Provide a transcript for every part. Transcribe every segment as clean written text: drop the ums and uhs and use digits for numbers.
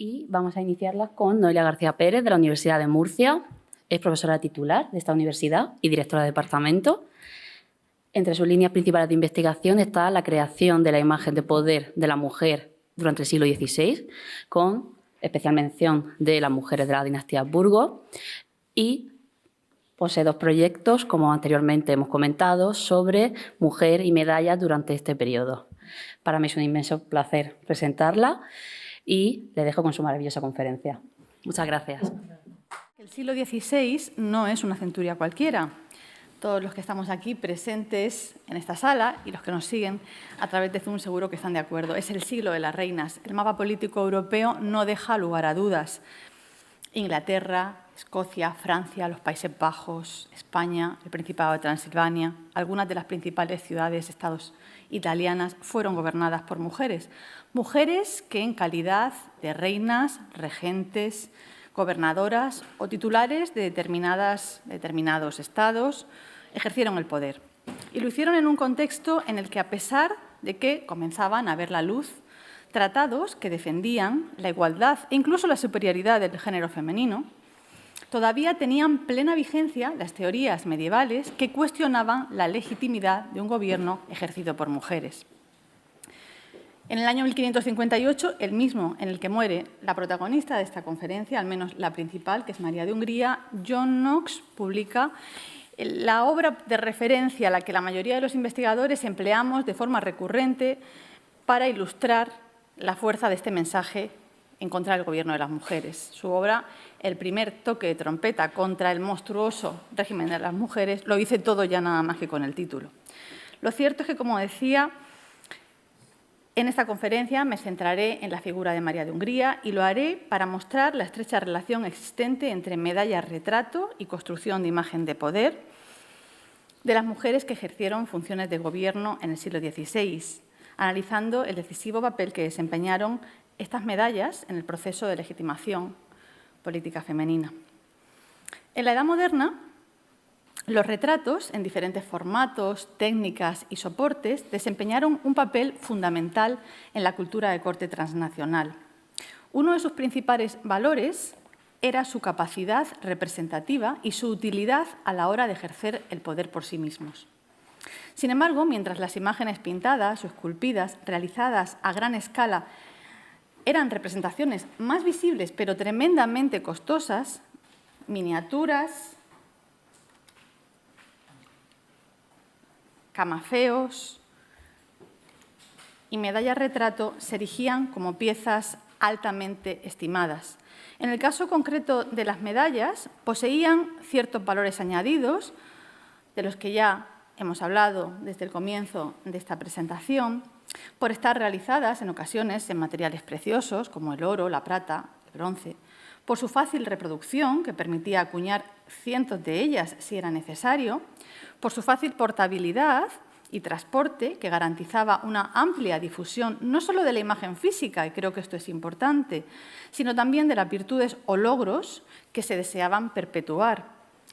y vamos a iniciarlas con Noelia García Pérez, de la Universidad de Murcia. Es profesora titular de esta universidad y directora de departamento. Entre sus líneas principales de investigación está la creación de la imagen de poder de la mujer durante el siglo XVI, con especial mención de las mujeres de la dinastía Burgos, y posee 2 proyectos, como anteriormente hemos comentado, sobre mujer y medallas durante este periodo. Para mí es un inmenso placer presentarla y le dejo con su maravillosa conferencia. Muchas gracias. El siglo XVI no es una centuria cualquiera. Todos los que estamos aquí presentes en esta sala y los que nos siguen a través de Zoom seguro que están de acuerdo. Es el siglo de las reinas. El mapa político europeo no deja lugar a dudas. Inglaterra, Escocia, Francia, los Países Bajos, España, el Principado de Transilvania, algunas de las principales ciudades, estados italianas fueron gobernadas por mujeres. Mujeres que en calidad de reinas, regentes, gobernadoras o titulares de determinados estados ejercieron el poder. Y lo hicieron en un contexto en el que, a pesar de que comenzaban a ver la luz tratados que defendían la igualdad e incluso la superioridad del género femenino, todavía tenían plena vigencia las teorías medievales que cuestionaban la legitimidad de un gobierno ejercido por mujeres. En el año 1558, el mismo en el que muere la protagonista de esta conferencia, al menos la principal, que es María de Hungría, John Knox publica la obra de referencia a la que la mayoría de los investigadores empleamos de forma recurrente para ilustrar la fuerza de este mensaje en contra del gobierno de las mujeres. Su obra, El primer toque de trompeta contra el monstruoso régimen de las mujeres, lo dice todo ya nada más que con el título. Lo cierto es que, como decía, en esta conferencia me centraré en la figura de María de Hungría y lo haré para mostrar la estrecha relación existente entre medalla-retrato y construcción de imagen de poder de las mujeres que ejercieron funciones de gobierno en el siglo XVI, analizando el decisivo papel que desempeñaron estas medallas en el proceso de legitimación política femenina. En la Edad Moderna, los retratos, en diferentes formatos, técnicas y soportes, desempeñaron un papel fundamental en la cultura de corte transnacional. Uno de sus principales valores era su capacidad representativa y su utilidad a la hora de ejercer el poder por sí mismos. Sin embargo, mientras las imágenes pintadas o esculpidas, realizadas a gran escala, eran representaciones más visibles, pero tremendamente costosas, miniaturas, camafeos y medallas-retrato se erigían como piezas altamente estimadas. En el caso concreto de las medallas, poseían ciertos valores añadidos, de los que ya hemos hablado desde el comienzo de esta presentación, por estar realizadas en ocasiones en materiales preciosos como el oro, la plata, el bronce, por su fácil reproducción, que permitía acuñar cientos de ellas si era necesario, por su fácil portabilidad y transporte, que garantizaba una amplia difusión no solo de la imagen física, y creo que esto es importante, sino también de las virtudes o logros que se deseaban perpetuar.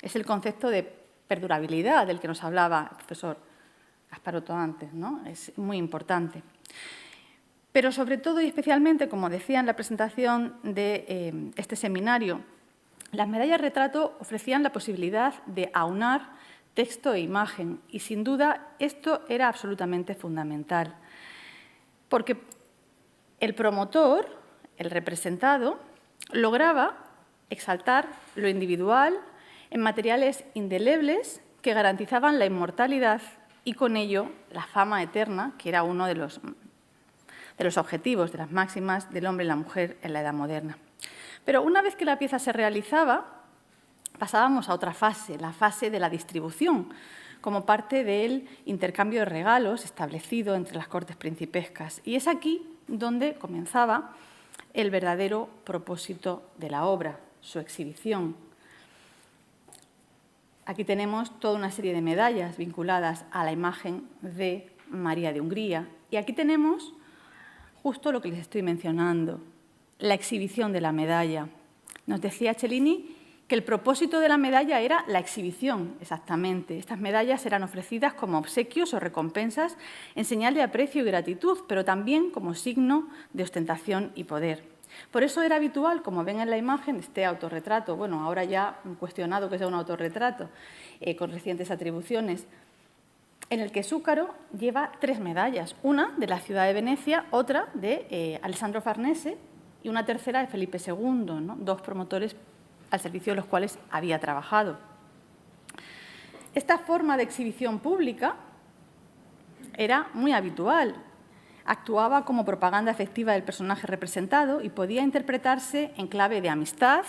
Es el concepto de perdurabilidad del que nos hablaba el profesor Gasparotto antes, ¿no? Es muy importante. Pero sobre todo y especialmente, como decía en la presentación de este seminario, las medallas-retrato ofrecían la posibilidad de aunar texto e imagen y, sin duda, esto era absolutamente fundamental, porque el promotor, el representado, lograba exaltar lo individual en materiales indelebles que garantizaban la inmortalidad y, con ello, la fama eterna, que era uno de los objetivos, de las máximas del hombre y la mujer en la Edad Moderna. Pero una vez que la pieza se realizaba, pasábamos a otra fase, la fase de la distribución, como parte del intercambio de regalos establecido entre las cortes principescas. Y es aquí donde comenzaba el verdadero propósito de la obra, su exhibición. Aquí tenemos toda una serie de medallas vinculadas a la imagen de María de Hungría. Y aquí tenemos justo lo que les estoy mencionando, la exhibición de la medalla. Nos decía Cellini que el propósito de la medalla era la exhibición, exactamente. Estas medallas eran ofrecidas como obsequios o recompensas en señal de aprecio y gratitud, pero también como signo de ostentación y poder. Por eso era habitual, como ven en la imagen, este autorretrato, bueno, ahora ya cuestionado que sea un autorretrato, con recientes atribuciones, en el que Zúcaro lleva 3 medallas, una de la ciudad de Venecia, otra de Alessandro Farnese y una tercera de Felipe II, ¿no? 2 promotores al servicio de los cuales había trabajado. Esta forma de exhibición pública era muy habitual. Actuaba como propaganda efectiva del personaje representado y podía interpretarse en clave de amistad,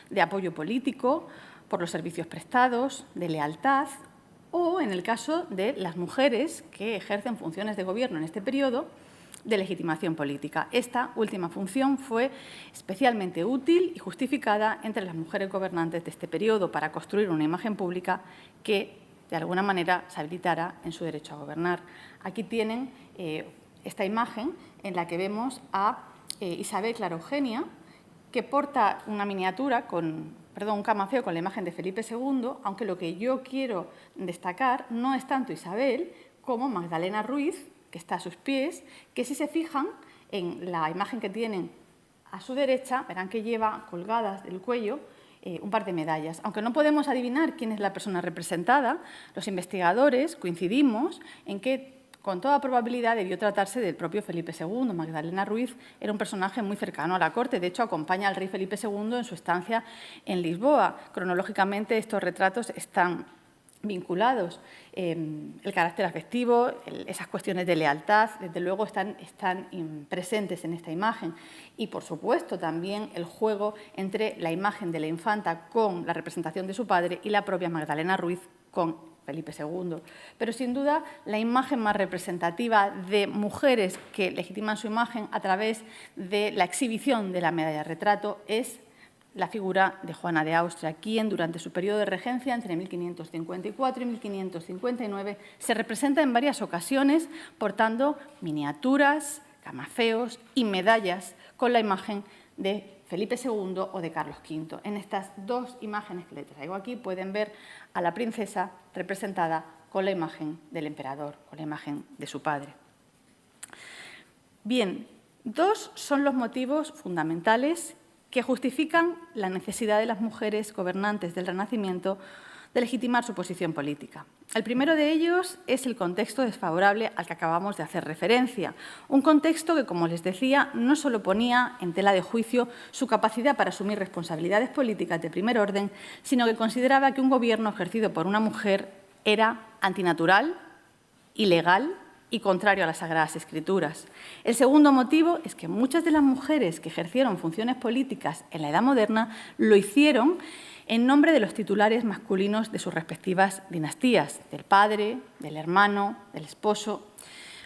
de apoyo político, por los servicios prestados, de lealtad, o, en el caso de las mujeres que ejercen funciones de gobierno en este periodo, de legitimación política. Esta última función fue especialmente útil y justificada entre las mujeres gobernantes de este periodo para construir una imagen pública que, de alguna manera, se habilitara en su derecho a gobernar. Aquí tienen esta imagen en la que vemos a Isabel Clara Eugenia, que porta una miniatura un camafeo con la imagen de Felipe II, aunque lo que yo quiero destacar no es tanto Isabel como Magdalena Ruiz, que está a sus pies, que si se fijan en la imagen que tienen a su derecha, verán que lleva colgadas del cuello un par de medallas. Aunque no podemos adivinar quién es la persona representada, los investigadores coincidimos en que con toda probabilidad debió tratarse del propio Felipe II. Magdalena Ruiz era un personaje muy cercano a la corte, de hecho acompaña al rey Felipe II en su estancia en Lisboa. Cronológicamente estos retratos están vinculados. El carácter afectivo, esas cuestiones de lealtad, desde luego están presentes en esta imagen. Y, por supuesto, también el juego entre la imagen de la infanta con la representación de su padre y la propia Magdalena Ruiz con Felipe II. Pero, sin duda, la imagen más representativa de mujeres que legitiman su imagen a través de la exhibición de la medalla de retrato es la figura de Juana de Austria, quien durante su periodo de regencia, entre 1554 y 1559, se representa en varias ocasiones portando miniaturas, camafeos y medallas con la imagen de Felipe II o de Carlos V. En estas 2 imágenes que le traigo aquí pueden ver a la princesa representada con la imagen del emperador, con la imagen de su padre. Bien, 2 son los motivos fundamentales que justifican la necesidad de las mujeres gobernantes del Renacimiento de legitimar su posición política. El primero de ellos es el contexto desfavorable al que acabamos de hacer referencia, un contexto que, como les decía, no solo ponía en tela de juicio su capacidad para asumir responsabilidades políticas de primer orden, sino que consideraba que un gobierno ejercido por una mujer era antinatural, ilegal y contrario a las Sagradas Escrituras. El segundo motivo es que muchas de las mujeres que ejercieron funciones políticas en la Edad Moderna lo hicieron en nombre de los titulares masculinos de sus respectivas dinastías, del padre, del hermano, del esposo.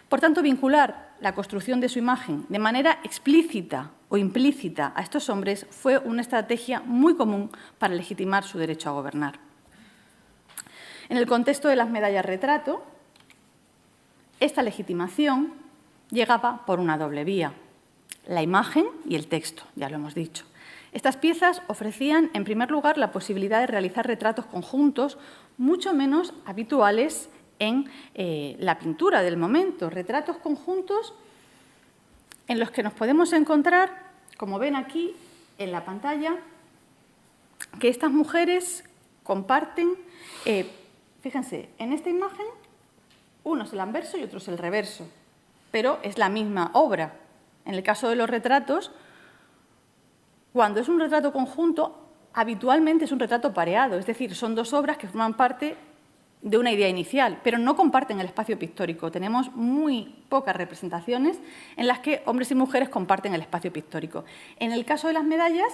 Por tanto, vincular la construcción de su imagen de manera explícita o implícita a estos hombres fue una estrategia muy común para legitimar su derecho a gobernar. En el contexto de las medallas retrato, esta legitimación llegaba por una doble vía, la imagen y el texto, ya lo hemos dicho. Estas piezas ofrecían, en primer lugar, la posibilidad de realizar retratos conjuntos mucho menos habituales en la pintura del momento. Retratos conjuntos en los que nos podemos encontrar, como ven aquí en la pantalla, que estas mujeres comparten, fíjense, en esta imagen, uno es el anverso y otro es el reverso, pero es la misma obra. En el caso de los retratos, cuando es un retrato conjunto, habitualmente es un retrato pareado, es decir, son 2 obras que forman parte de una idea inicial, pero no comparten el espacio pictórico. Tenemos muy pocas representaciones en las que hombres y mujeres comparten el espacio pictórico. En el caso de las medallas,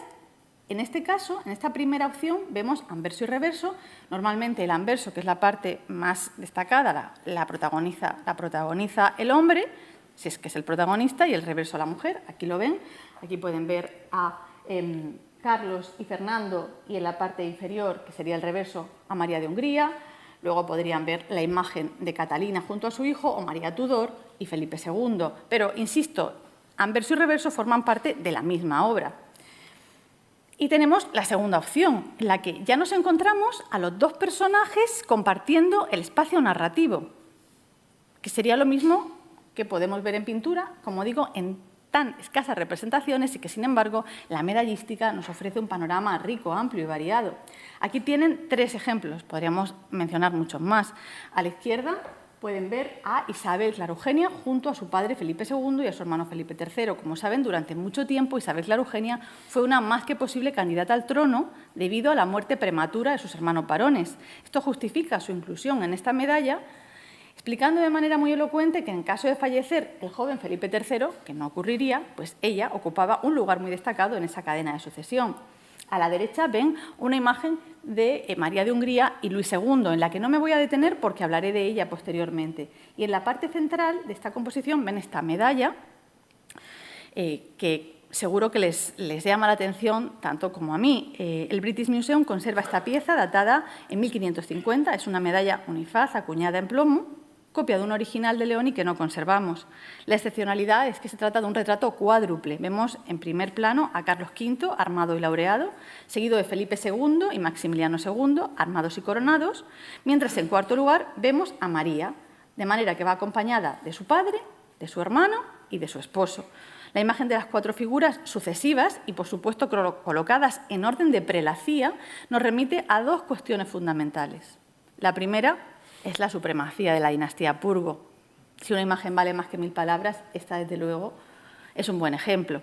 en este caso, en esta primera opción, vemos anverso y reverso. Normalmente el anverso, que es la parte más destacada, la protagoniza el hombre, si es que es el protagonista, y el reverso la mujer. Aquí lo ven. Aquí pueden ver a Carlos y Fernando, y en la parte inferior, que sería el reverso, a María de Hungría. Luego podrían ver la imagen de Catalina junto a su hijo, o María Tudor y Felipe II. Pero, insisto, anverso y reverso forman parte de la misma obra. Y tenemos la segunda opción, en la que ya nos encontramos a los 2 personajes compartiendo el espacio narrativo, que sería lo mismo que podemos ver en pintura, como digo, en tan escasas representaciones y que, sin embargo, la medallística nos ofrece un panorama rico, amplio y variado. Aquí tienen 3 ejemplos, podríamos mencionar muchos más. A la izquierda pueden ver a Isabel Clara Eugenia junto a su padre Felipe II y a su hermano Felipe III. Como saben, durante mucho tiempo Isabel Clara Eugenia fue una más que posible candidata al trono debido a la muerte prematura de sus hermanos varones. Esto justifica su inclusión en esta medalla, explicando de manera muy elocuente que en caso de fallecer el joven Felipe III, que no ocurriría, pues ella ocupaba un lugar muy destacado en esa cadena de sucesión. A la derecha ven una imagen de María de Hungría y Luis II, en la que no me voy a detener porque hablaré de ella posteriormente. Y en la parte central de esta composición ven esta medalla que seguro que les llama la atención tanto como a mí. El British Museum conserva esta pieza datada en 1550, es una medalla unifaz acuñada en plomo, copia de un original de León y que no conservamos. La excepcionalidad es que se trata de un retrato cuádruple. Vemos en primer plano a Carlos V, armado y laureado, seguido de Felipe II y Maximiliano II, armados y coronados, mientras en cuarto lugar vemos a María, de manera que va acompañada de su padre, de su hermano y de su esposo. La imagen de las 4 figuras sucesivas y, por supuesto, colocadas en orden de prelacía, nos remite a 2 cuestiones fundamentales. La primera es la supremacía de la dinastía Purgo. Si una imagen vale más que 1000 palabras, esta, desde luego, es un buen ejemplo.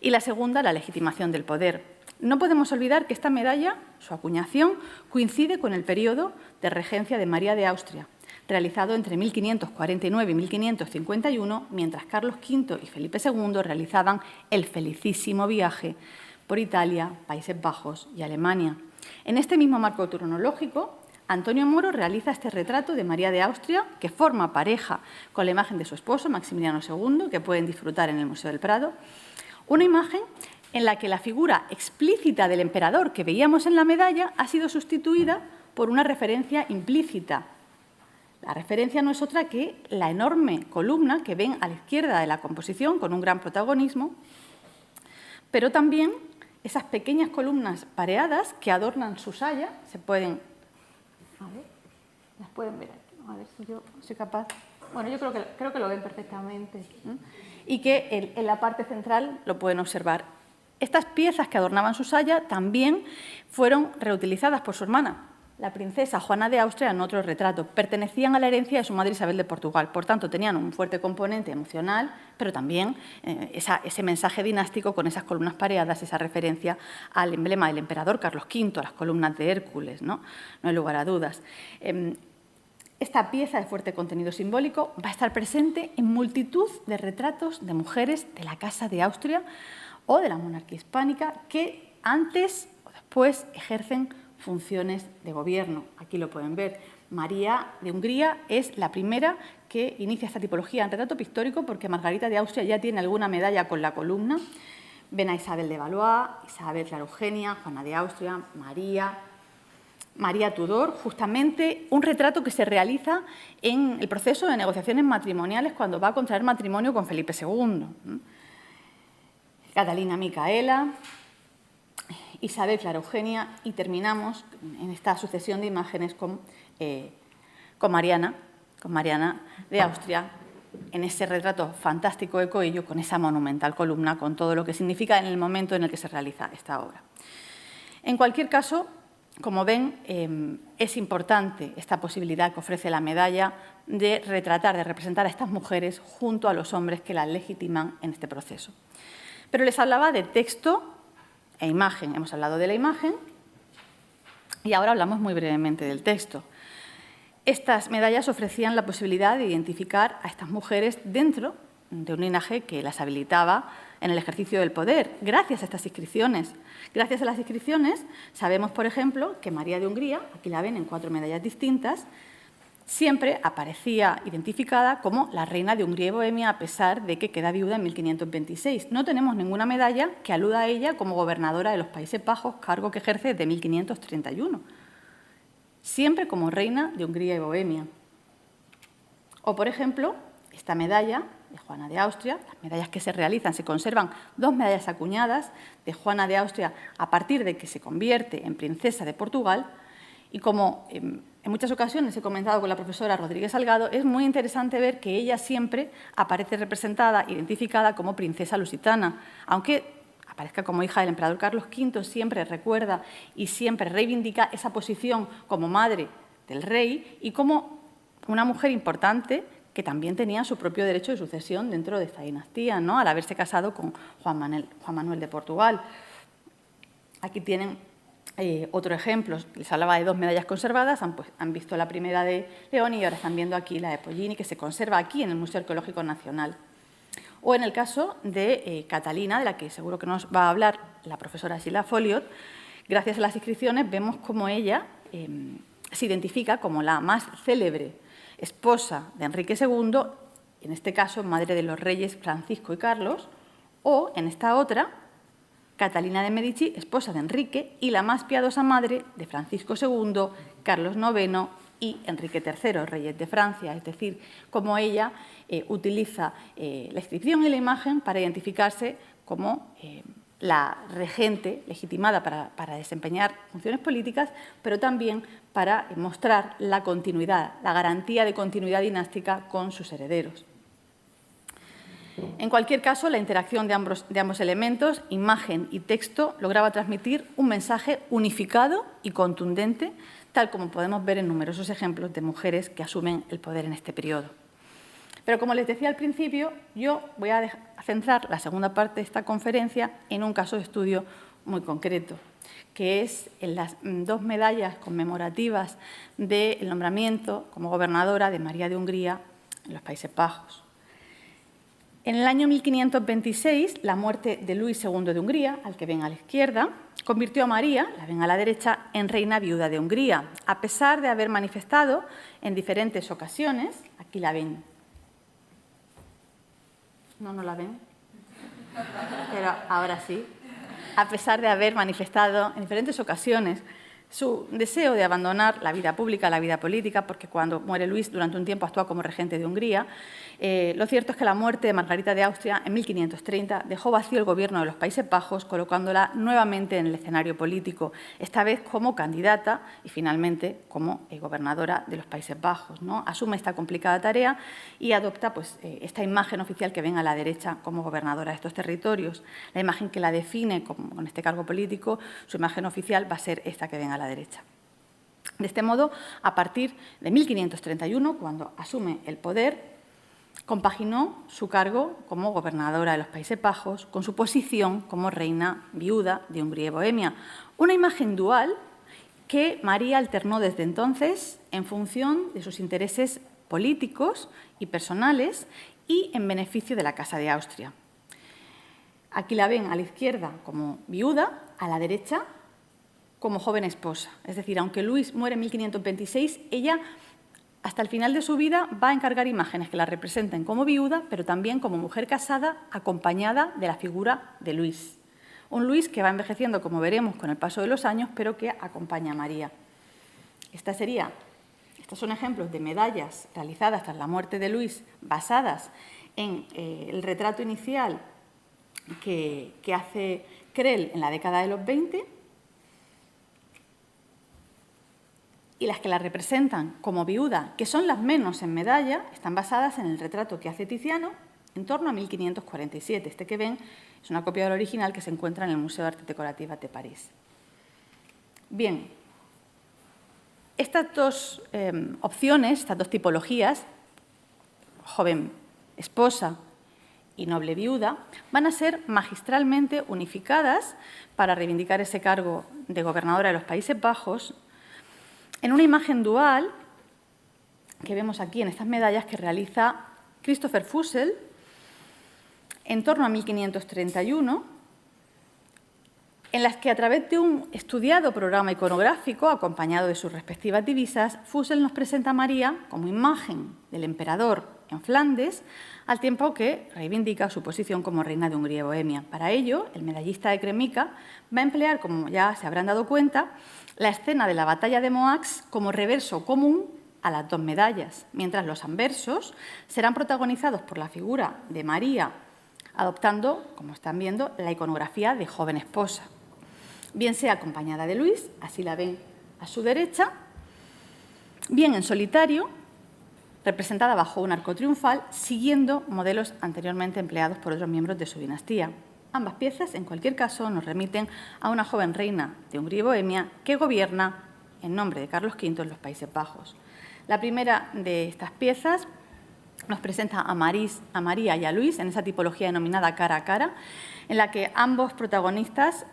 Y la segunda, la legitimación del poder. No podemos olvidar que esta medalla, su acuñación, coincide con el periodo de regencia de María de Austria, realizado entre 1549 y 1551, mientras Carlos V y Felipe II realizaban el felicísimo viaje por Italia, Países Bajos y Alemania. En este mismo marco cronológico, Antonio Moro realiza este retrato de María de Austria, que forma pareja con la imagen de su esposo, Maximiliano II, que pueden disfrutar en el Museo del Prado. Una imagen en la que la figura explícita del emperador que veíamos en la medalla ha sido sustituida por una referencia implícita. La referencia no es otra que la enorme columna que ven a la izquierda de la composición, con un gran protagonismo, pero también esas pequeñas columnas pareadas que adornan su saya, se pueden... A ver, las pueden ver aquí, a ver si yo soy capaz. Bueno, yo creo que lo ven perfectamente. Y que en la parte central lo pueden observar. Estas piezas que adornaban su saya también fueron reutilizadas por su hermana, la princesa Juana de Austria, en otro retrato. Pertenecían a la herencia de su madre Isabel de Portugal. Por tanto, tenían un fuerte componente emocional, pero también ese mensaje dinástico con esas columnas pareadas, esa referencia al emblema del emperador Carlos V, a las columnas de Hércules, no hay lugar a dudas. Esta pieza de fuerte contenido simbólico va a estar presente en multitud de retratos de mujeres de la Casa de Austria o de la monarquía hispánica que antes o después ejercen funciones de gobierno. Aquí lo pueden ver. María de Hungría es la primera que inicia esta tipología en retrato pictórico porque Margarita de Austria ya tiene alguna medalla con la columna. Ven a Isabel de Valois, Isabel Clara Eugenia, Juana de Austria, María Tudor, justamente un retrato que se realiza en el proceso de negociaciones matrimoniales cuando va a contraer matrimonio con Felipe II. Catalina Micaela, Isabel Clara Eugenia y terminamos en esta sucesión de imágenes con Mariana de Austria, en ese retrato fantástico de Coello, con esa monumental columna, con todo lo que significa en el momento en el que se realiza esta obra. En cualquier caso, como ven, es importante esta posibilidad que ofrece la medalla de retratar, de representar a estas mujeres junto a los hombres que las legitiman en este proceso. Pero les hablaba de texto e imagen. Hemos hablado de la imagen y ahora hablamos muy brevemente del texto. Estas medallas ofrecían la posibilidad de identificar a estas mujeres dentro de un linaje que las habilitaba en el ejercicio del poder, gracias a estas inscripciones. Gracias a las inscripciones sabemos, por ejemplo, que María de Hungría, aquí la ven en 4 medallas distintas, siempre aparecía identificada como la reina de Hungría y Bohemia, a pesar de que queda viuda en 1526. No tenemos ninguna medalla que aluda a ella como gobernadora de los Países Bajos, cargo que ejerce desde 1531. Siempre como reina de Hungría y Bohemia. O, por ejemplo, esta medalla de Juana de Austria, las medallas que se realizan, se conservan 2 medallas acuñadas de Juana de Austria a partir de que se convierte en princesa de Portugal, Y como en muchas ocasiones he comentado con la profesora Rodríguez Salgado, es muy interesante ver que ella siempre aparece representada, identificada como princesa lusitana, aunque aparezca como hija del emperador Carlos V, siempre recuerda y siempre reivindica esa posición como madre del rey y como una mujer importante que también tenía su propio derecho de sucesión dentro de esta dinastía, ¿no?, al haberse casado con Juan Manuel de Portugal. Aquí tienen otro ejemplo. Les hablaba de 2 medallas conservadas, han visto la primera de León y ahora están viendo aquí la de Pollini, que se conserva aquí en el Museo Arqueológico Nacional. O en el caso de Catalina, de la que seguro que nos va a hablar la profesora Sheila Folliot, gracias a las inscripciones vemos cómo ella se identifica como la más célebre esposa de Enrique II, en este caso madre de los reyes Francisco y Carlos, o en esta otra, Catalina de Medici, esposa de Enrique y la más piadosa madre de Francisco II, Carlos IX y Enrique III, reyes de Francia. Es decir, cómo ella utiliza la inscripción y la imagen para identificarse como la regente legitimada para desempeñar funciones políticas, pero también para mostrar la continuidad, la garantía de continuidad dinástica con sus herederos. En cualquier caso, la interacción de ambos elementos, imagen y texto, lograba transmitir un mensaje unificado y contundente, tal como podemos ver en numerosos ejemplos de mujeres que asumen el poder en este periodo. Pero, como les decía al principio, yo voy a centrar la segunda parte de esta conferencia en un caso de estudio muy concreto, que es en las 2 medallas conmemorativas del nombramiento como gobernadora de María de Hungría en los Países Bajos. En el año 1526, la muerte de Luis II de Hungría, al que ven a la izquierda, convirtió a María, la ven a la derecha, en reina viuda de Hungría, a pesar de haber manifestado en diferentes ocasiones, aquí la ven. No la ven, pero ahora sí. A pesar de haber manifestado en diferentes ocasiones su deseo de abandonar la vida pública, la vida política, porque cuando muere Luis durante un tiempo actúa como regente de Hungría. Lo cierto es que la muerte de Margarita de Austria en 1530 dejó vacío el gobierno de los Países Bajos, colocándola nuevamente en el escenario político, esta vez como candidata y finalmente como gobernadora de los Países Bajos, ¿no? Asume esta complicada tarea y adopta esta imagen oficial que ven a la derecha como gobernadora de estos territorios. La imagen que la define con este cargo político, su imagen oficial va a ser esta que ven a la derecha. De este modo, a partir de 1531, cuando asume el poder, compaginó su cargo como gobernadora de los Países Bajos con su posición como reina viuda de Hungría y Bohemia, una imagen dual que María alternó desde entonces en función de sus intereses políticos y personales y en beneficio de la Casa de Austria. Aquí la ven a la izquierda como viuda, a la derecha como joven esposa. Es decir, aunque Luis muere en 1526, ella hasta el final de su vida va a encargar imágenes que la representen como viuda, pero también como mujer casada acompañada de la figura de Luis. Un Luis que va envejeciendo, como veremos, con el paso de los años, pero que acompaña a María. Estos son ejemplos de medallas realizadas tras la muerte de Luis, basadas en el retrato inicial que hace Krell en la década de los 20, y las que la representan como viuda, que son las menos en medalla, están basadas en el retrato que hace Tiziano en torno a 1547. Este que ven es una copia del original que se encuentra en el Museo de Artes Decorativas de París. Bien, estas 2 opciones, estas 2 tipologías, joven esposa y noble viuda, van a ser magistralmente unificadas para reivindicar ese cargo de gobernadora de los Países Bajos en una imagen dual que vemos aquí en estas medallas que realiza Christopher Fussell en torno a 1531, en las que a través de un estudiado programa iconográfico acompañado de sus respectivas divisas, Fussell nos presenta a María como imagen del emperador en Flandes, al tiempo que reivindica su posición como reina de Hungría y Bohemia. Para ello, el medallista de Kremika va a emplear, como ya se habrán dado cuenta, la escena de la batalla de Moax como reverso común a las 2 medallas, mientras los anversos serán protagonizados por la figura de María, adoptando, como están viendo, la iconografía de joven esposa. Bien sea acompañada de Luis, así la ven a su derecha, bien en solitario, representada bajo un arco triunfal, siguiendo modelos anteriormente empleados por otros miembros de su dinastía. Ambas piezas, en cualquier caso, nos remiten a una joven reina de Hungría y Bohemia que gobierna en nombre de Carlos V en los Países Bajos. La primera de estas piezas nos presenta a María y a Luis en esa tipología denominada cara a cara, en la que ambos protagonistas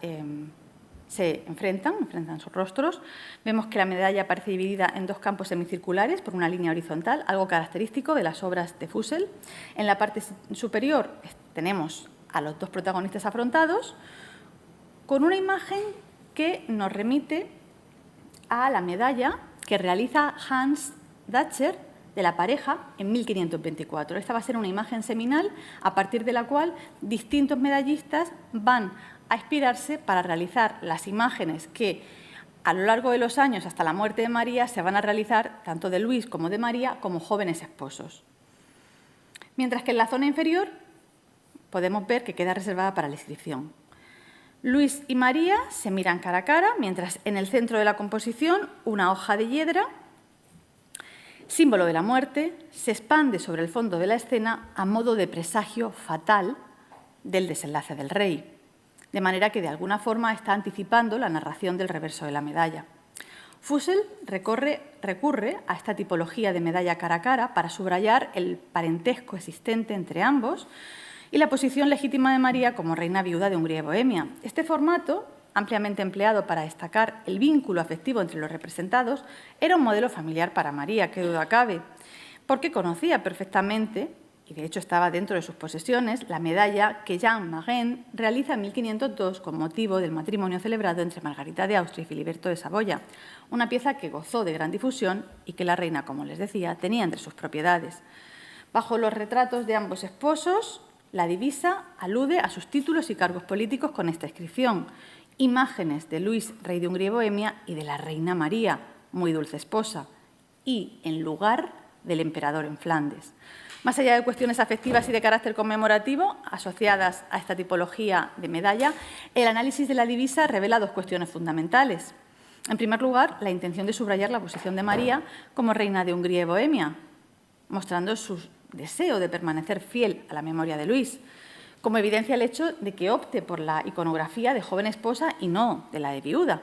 se enfrentan sus rostros. Vemos que la medalla aparece dividida en dos campos semicirculares por una línea horizontal, algo característico de las obras de Fussell. En la parte superior tenemos a los dos protagonistas afrontados, con una imagen que nos remite a la medalla que realiza Hans Datscher de la pareja en 1524. Esta va a ser una imagen seminal a partir de la cual distintos medallistas van a inspirarse para realizar las imágenes que a lo largo de los años hasta la muerte de María se van a realizar tanto de Luis como de María como jóvenes esposos. Mientras que en la zona inferior podemos ver que queda reservada para la inscripción. Luis y María se miran cara a cara, mientras en el centro de la composición una hoja de hiedra, símbolo de la muerte, se expande sobre el fondo de la escena a modo de presagio fatal del desenlace del rey, de manera que de alguna forma está anticipando la narración del reverso de la medalla. Fussell recurre a esta tipología de medalla cara a cara para subrayar el parentesco existente entre ambos y la posición legítima de María como reina viuda de Hungría y Bohemia. Este formato, ampliamente empleado para destacar el vínculo afectivo entre los representados, era un modelo familiar para María, qué duda cabe, porque conocía perfectamente, y de hecho estaba dentro de sus posesiones, la medalla que Jean Magen realiza en 1502 con motivo del matrimonio celebrado entre Margarita de Austria y Filiberto de Saboya, una pieza que gozó de gran difusión y que la reina, como les decía, tenía entre sus propiedades. Bajo los retratos de ambos esposos, la divisa alude a sus títulos y cargos políticos con esta inscripción: imágenes de Luis, rey de Hungría y Bohemia, y de la reina María, muy dulce esposa, y en lugar del emperador en Flandes. Más allá de cuestiones afectivas y de carácter conmemorativo asociadas a esta tipología de medalla, el análisis de la divisa revela dos cuestiones fundamentales. En primer lugar, la intención de subrayar la posición de María como reina de Hungría y Bohemia, mostrando su deseo de permanecer fiel a la memoria de Luis, como evidencia el hecho de que opte por la iconografía de joven esposa y no de la de viuda.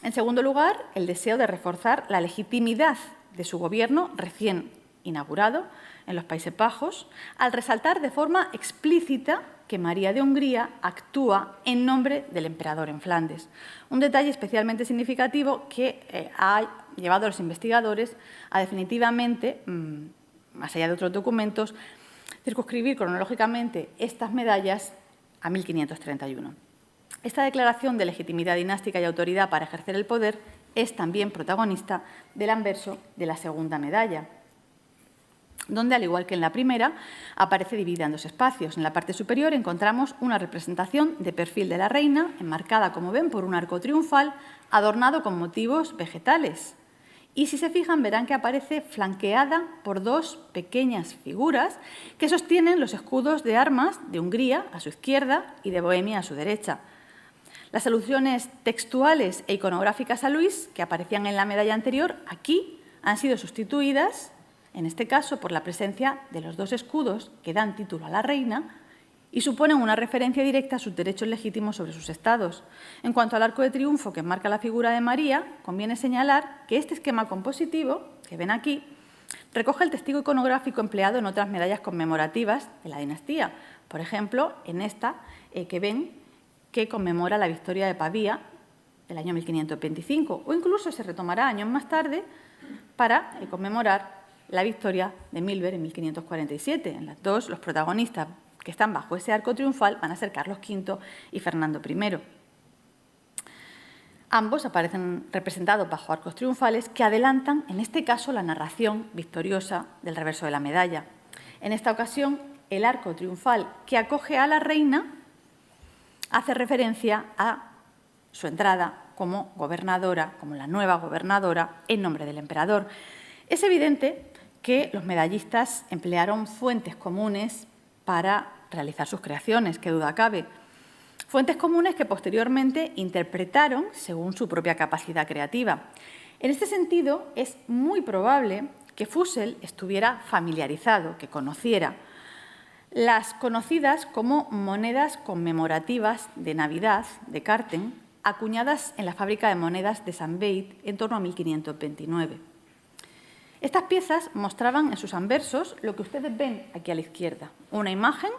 En segundo lugar, el deseo de reforzar la legitimidad de su gobierno recién inaugurado en los Países Bajos, al resaltar de forma explícita que María de Hungría actúa en nombre del emperador en Flandes. Un detalle especialmente significativo que ha llevado a los investigadores a definitivamente, más allá de otros documentos, circunscribir cronológicamente estas medallas a 1531. Esta declaración de legitimidad dinástica y autoridad para ejercer el poder es también protagonista del anverso de la segunda medalla, donde, al igual que en la primera, aparece dividida en dos espacios. En la parte superior encontramos una representación de perfil de la reina, enmarcada, como ven, por un arco triunfal adornado con motivos vegetales. Y si se fijan, verán que aparece flanqueada por dos pequeñas figuras que sostienen los escudos de armas de Hungría a su izquierda y de Bohemia a su derecha. Las alusiones textuales e iconográficas a Luis, que aparecían en la medalla anterior, aquí han sido sustituidas, en este caso, por la presencia de los dos escudos que dan título a la reina y suponen una referencia directa a sus derechos legítimos sobre sus estados. En cuanto al arco de triunfo que enmarca la figura de María, conviene señalar que este esquema compositivo, que ven aquí, recoge el testigo iconográfico empleado en otras medallas conmemorativas de la dinastía. Por ejemplo, en esta que ven que conmemora la victoria de Pavía del año 1525, o incluso se retomará años más tarde para conmemorar la victoria de Milberg en 1547. En las dos, los protagonistas que están bajo ese arco triunfal van a ser Carlos V y Fernando I. Ambos aparecen representados bajo arcos triunfales que adelantan, en este caso, la narración victoriosa del reverso de la medalla. En esta ocasión, el arco triunfal que acoge a la reina hace referencia a su entrada como gobernadora, como la nueva gobernadora, en nombre del emperador. Es evidente que los medallistas emplearon fuentes comunes para realizar sus creaciones, qué duda cabe. Fuentes comunes que posteriormente interpretaron según su propia capacidad creativa. En este sentido, es muy probable que Fussell estuviera familiarizado, que conociera las conocidas como monedas conmemorativas de Navidad de Carten, acuñadas en la fábrica de monedas de Sant Veit en torno a 1529. Estas piezas mostraban en sus anversos lo que ustedes ven aquí a la izquierda, una imagen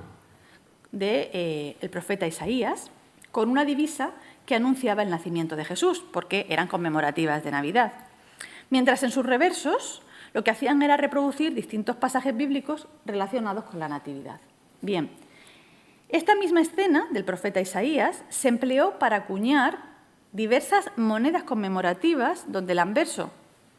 del profeta Isaías con una divisa que anunciaba el nacimiento de Jesús, porque eran conmemorativas de Navidad. Mientras en sus reversos lo que hacían era reproducir distintos pasajes bíblicos relacionados con la Natividad. Bien, esta misma escena del profeta Isaías se empleó para acuñar diversas monedas conmemorativas donde el anverso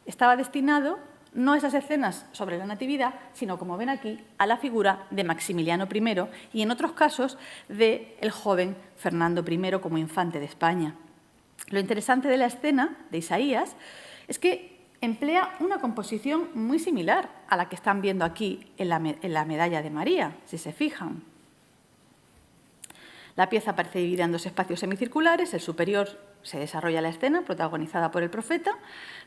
estaba destinado no a esas escenas sobre la Natividad, sino, como ven aquí, a la figura de Maximiliano I y, en otros casos, del joven Fernando I como infante de España. Lo interesante de la escena de Isaías es que emplea una composición muy similar a la que están viendo aquí en la medalla de María, si se fijan. La pieza aparece dividida en dos espacios semicirculares. El superior se desarrolla la escena, protagonizada por el profeta,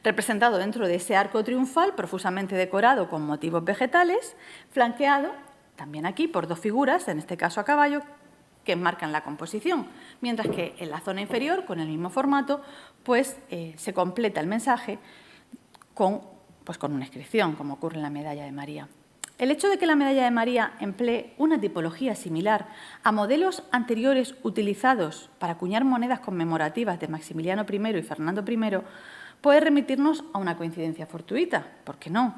representado dentro de ese arco triunfal profusamente decorado con motivos vegetales, flanqueado también aquí por dos figuras, en este caso a caballo, que enmarcan la composición, mientras que en la zona inferior, con el mismo formato, pues, se completa el mensaje con una inscripción, como ocurre en la medalla de María. El hecho de que la medalla de María emplee una tipología similar a modelos anteriores utilizados para acuñar monedas conmemorativas de Maximiliano I y Fernando I puede remitirnos a una coincidencia fortuita, ¿por qué no?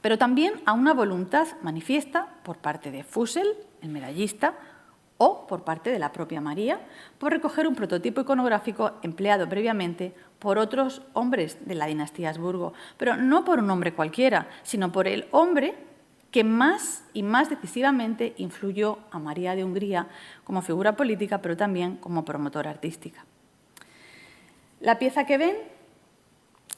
Pero también a una voluntad manifiesta por parte de Fussell, el medallista, o por parte de la propia María, por recoger un prototipo iconográfico empleado previamente por otros hombres de la dinastía Habsburgo, pero no por un hombre cualquiera, sino por el hombre que más y más decisivamente influyó a María de Hungría como figura política, pero también como promotora artística. La pieza que ven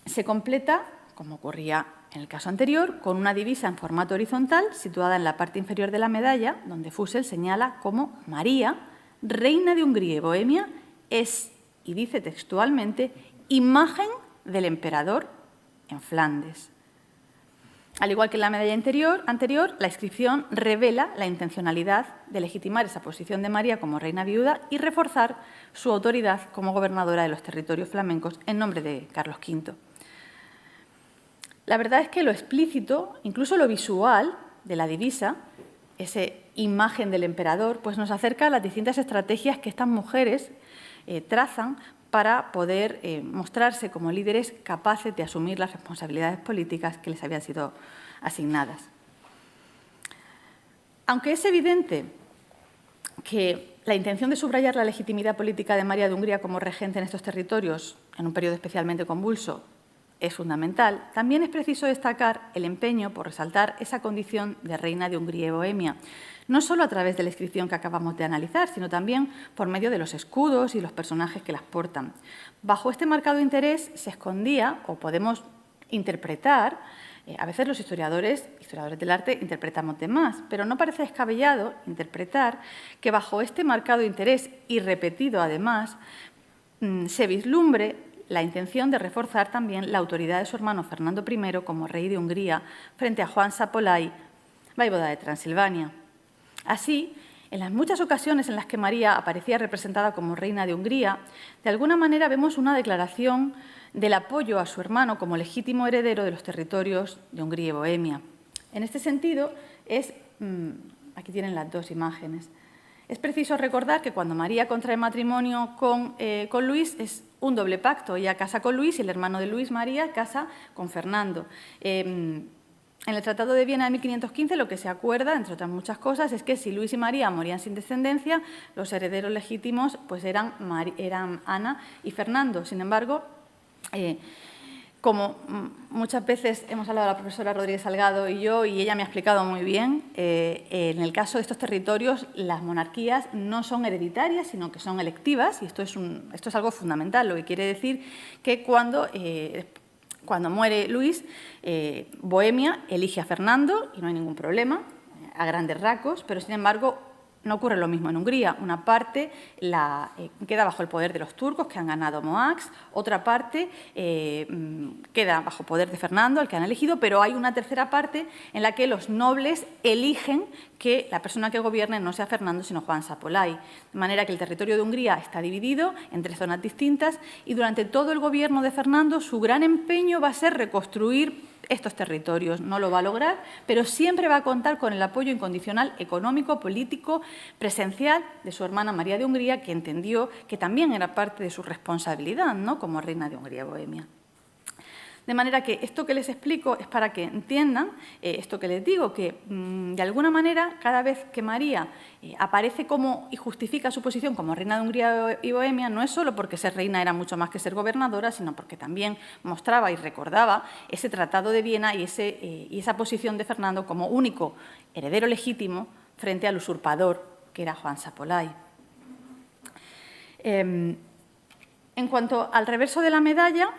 se completa, como ocurría en el caso anterior, con una divisa en formato horizontal situada en la parte inferior de la medalla, donde Fussell señala cómo María, reina de Hungría y Bohemia, es, y dice textualmente, imagen del emperador en Flandes. Al igual que en la medalla anterior, la inscripción revela la intencionalidad de legitimar esa posición de María como reina viuda y reforzar su autoridad como gobernadora de los territorios flamencos en nombre de Carlos V. La verdad es que lo explícito, incluso lo visual de la divisa, esa imagen del emperador, pues nos acerca a las distintas estrategias que estas mujeres trazan para poder mostrarse como líderes capaces de asumir las responsabilidades políticas que les habían sido asignadas. Aunque es evidente que la intención de subrayar la legitimidad política de María de Hungría como regente en estos territorios, en un periodo especialmente convulso, es fundamental, también es preciso destacar el empeño por resaltar esa condición de reina de Hungría y Bohemia, no solo a través de la inscripción que acabamos de analizar, sino también por medio de los escudos y los personajes que las portan. Bajo este marcado interés se escondía, o podemos interpretar, a veces los historiadores del arte interpretamos de más, pero no parece descabellado interpretar que bajo este marcado interés y repetido además, se vislumbre la intención de reforzar también la autoridad de su hermano Fernando I como rey de Hungría frente a Juan Sapolai, vaivoda de Transilvania. Así, en las muchas ocasiones en las que María aparecía representada como reina de Hungría, de alguna manera vemos una declaración del apoyo a su hermano como legítimo heredero de los territorios de Hungría y Bohemia. En este sentido, aquí tienen las dos imágenes. Es preciso recordar que cuando María contrae matrimonio con Luis es un doble pacto. Ella casa con Luis y el hermano de Luis, María, casa con Fernando. En el Tratado de Viena de 1515 lo que se acuerda, entre otras muchas cosas, es que si Luis y María morían sin descendencia, los herederos legítimos pues eran Ana y Fernando. Sin embargo, como muchas veces hemos hablado la profesora Rodríguez Salgado y yo, y ella me ha explicado muy bien, en el caso de estos territorios las monarquías no son hereditarias, sino que son electivas, y esto es algo fundamental, lo que quiere decir que cuando muere Luis, Bohemia elige a Fernando, y no hay ningún problema, a grandes rasgos, pero sin embargo no ocurre lo mismo en Hungría. Una parte queda bajo el poder de los turcos, que han ganado Moax, otra parte queda bajo poder de Fernando, al que han elegido, pero hay una tercera parte en la que los nobles eligen que la persona que gobierne no sea Fernando, sino Juan Sapolai. De manera que el territorio de Hungría está dividido en 3 zonas distintas y durante todo el gobierno de Fernando su gran empeño va a ser reconstruir estos territorios. No lo va a lograr, pero siempre va a contar con el apoyo incondicional económico, político, presencial de su hermana María de Hungría, que entendió que también era parte de su responsabilidad, ¿no?, como reina de Hungría y Bohemia. De manera que esto que les explico es para que entiendan esto que les digo, que de alguna manera cada vez que María aparece como y justifica su posición como reina de Hungría y Bohemia, no es solo porque ser reina era mucho más que ser gobernadora, sino porque también mostraba y recordaba ese Tratado de Viena y esa posición de Fernando como único heredero legítimo frente al usurpador que era Juan Sapolai. En cuanto al reverso de la medalla,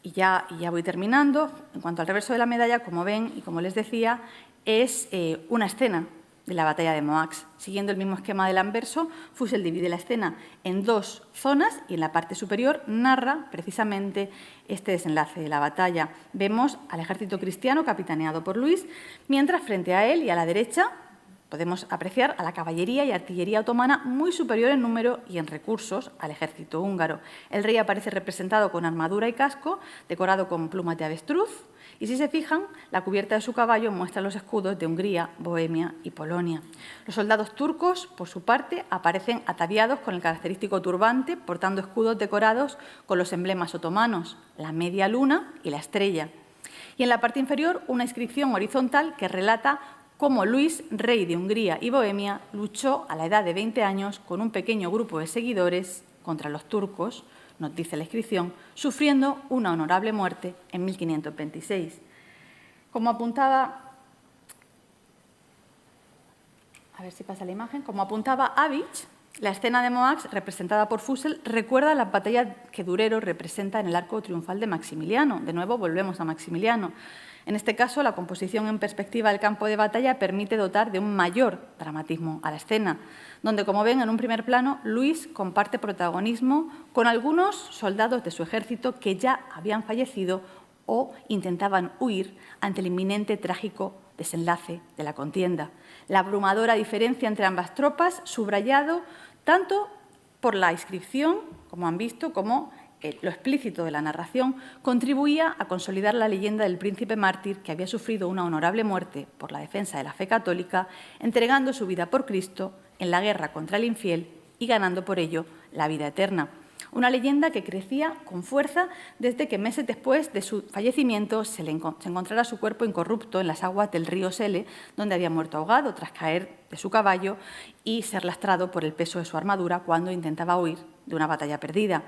y ya voy terminando, en cuanto al reverso de la medalla, como ven y como les decía, es una escena de la batalla de Moax. Siguiendo el mismo esquema del anverso, Fussell divide la escena en 2 zonas y en la parte superior narra precisamente este desenlace de la batalla. Vemos al ejército cristiano capitaneado por Luis, mientras frente a él y a la derecha podemos apreciar a la caballería y artillería otomana muy superior en número y en recursos al ejército húngaro. El rey aparece representado con armadura y casco, decorado con plumas de avestruz, y si se fijan, la cubierta de su caballo muestra los escudos de Hungría, Bohemia y Polonia. Los soldados turcos, por su parte, aparecen ataviados con el característico turbante, portando escudos decorados con los emblemas otomanos, la media luna y la estrella. Y en la parte inferior, una inscripción horizontal que relata cómo Luis, rey de Hungría y Bohemia, luchó a la edad de 20 años con un pequeño grupo de seguidores contra los turcos, nos dice la inscripción, sufriendo una honorable muerte en 1526. Como apuntaba, a ver si pasa la imagen, como apuntaba Avich, la escena de Moax, representada por Fussell, recuerda la batalla que Durero representa en el arco triunfal de Maximiliano. De nuevo, volvemos a Maximiliano. En este caso, la composición en perspectiva del campo de batalla permite dotar de un mayor dramatismo a la escena, donde, como ven, en un primer plano, Luis comparte protagonismo con algunos soldados de su ejército que ya habían fallecido o intentaban huir ante el inminente trágico desenlace de la contienda. La abrumadora diferencia entre ambas tropas, subrayado tanto por la inscripción, como han visto, como lo explícito de la narración, contribuía a consolidar la leyenda del príncipe mártir que había sufrido una honorable muerte por la defensa de la fe católica, entregando su vida por Cristo en la guerra contra el infiel y ganando por ello la vida eterna. Una leyenda que crecía con fuerza desde que meses después de su fallecimiento se encontrara su cuerpo incorrupto en las aguas del río Sele, donde había muerto ahogado tras caer de su caballo y ser lastrado por el peso de su armadura cuando intentaba huir de una batalla perdida.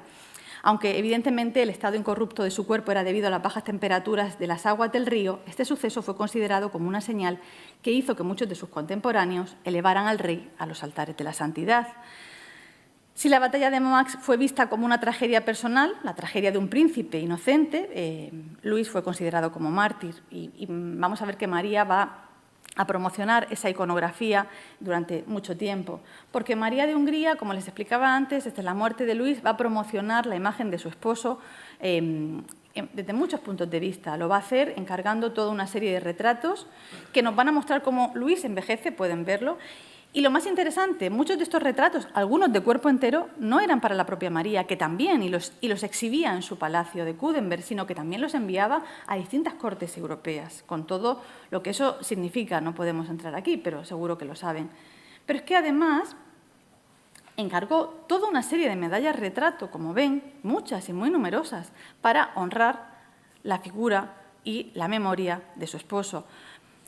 Aunque evidentemente el estado incorrupto de su cuerpo era debido a las bajas temperaturas de las aguas del río, este suceso fue considerado como una señal que hizo que muchos de sus contemporáneos elevaran al rey a los altares de la santidad. Si la batalla de Moax fue vista como una tragedia personal, la tragedia de un príncipe inocente, Luis fue considerado como mártir y vamos a ver que María va a promocionar esa iconografía durante mucho tiempo, porque María de Hungría, como les explicaba antes, desde la muerte de Luis va a promocionar la imagen de su esposo desde muchos puntos de vista. Lo va a hacer encargando toda una serie de retratos que nos van a mostrar cómo Luis envejece, pueden verlo. Y lo más interesante, muchos de estos retratos, algunos de cuerpo entero, no eran para la propia María, que también, y los exhibía en su palacio de Kudenberg, sino que también los enviaba a distintas cortes europeas, con todo lo que eso significa. No podemos entrar aquí, pero seguro que lo saben. Pero es que además encargó toda una serie de medallas retrato, como ven, muchas y muy numerosas, para honrar la figura y la memoria de su esposo.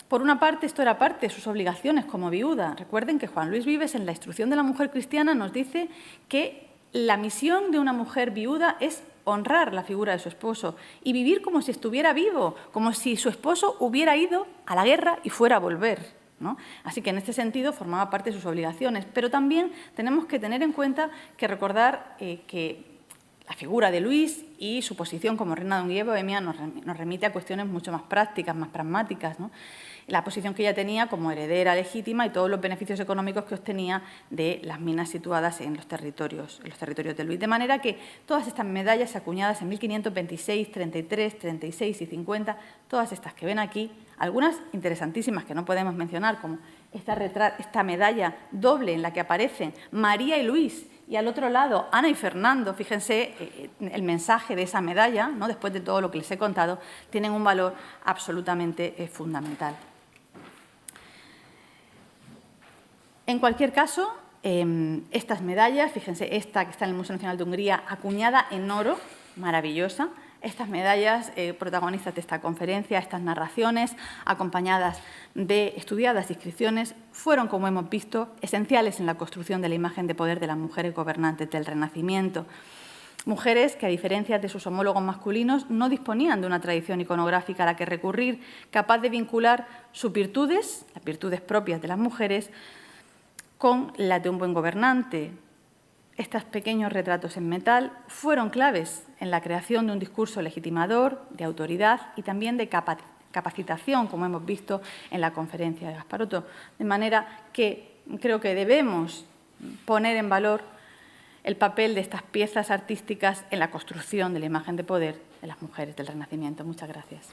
Por una parte, esto era parte de sus obligaciones como viuda. Recuerden que Juan Luis Vives, en la Instrucción de la Mujer Cristiana, nos dice que la misión de una mujer viuda es honrar la figura de su esposo y vivir como si estuviera vivo, como si su esposo hubiera ido a la guerra y fuera a volver, ¿no? Así que en este sentido formaba parte de sus obligaciones. Pero también tenemos que tener en cuenta que recordar que la figura de Luis y su posición como reina de Hungría y Bohemia nos remite a cuestiones mucho más prácticas, más pragmáticas, ¿no? la posición que ella tenía como heredera legítima y todos los beneficios económicos que obtenía de las minas situadas en los territorios de Luis. De manera que todas estas medallas acuñadas en 1526, 33, 36 y 50, todas estas que ven aquí, algunas interesantísimas que no podemos mencionar, como esta medalla doble en la que aparecen María y Luis, y al otro lado Ana y Fernando. Fíjense el mensaje de esa medalla, ¿no? Después de todo lo que les he contado, tienen un valor absolutamente fundamental. En cualquier caso, estas medallas, fíjense esta que está en el Museo Nacional de Hungría, acuñada en oro, maravillosa. Estas medallas, protagonistas de esta conferencia, estas narraciones, acompañadas de estudiadas inscripciones, fueron, como hemos visto, esenciales en la construcción de la imagen de poder de las mujeres gobernantes del Renacimiento. Mujeres que, a diferencia de sus homólogos masculinos, no disponían de una tradición iconográfica a la que recurrir, capaz de vincular sus virtudes, las virtudes propias de las mujeres, con las de un buen gobernante. Estos pequeños retratos en metal fueron claves en la creación de un discurso legitimador, de autoridad y también de capacitación, como hemos visto en la conferencia de Gasparotto. De manera que creo que debemos poner en valor el papel de estas piezas artísticas en la construcción de la imagen de poder de las mujeres del Renacimiento. Muchas gracias.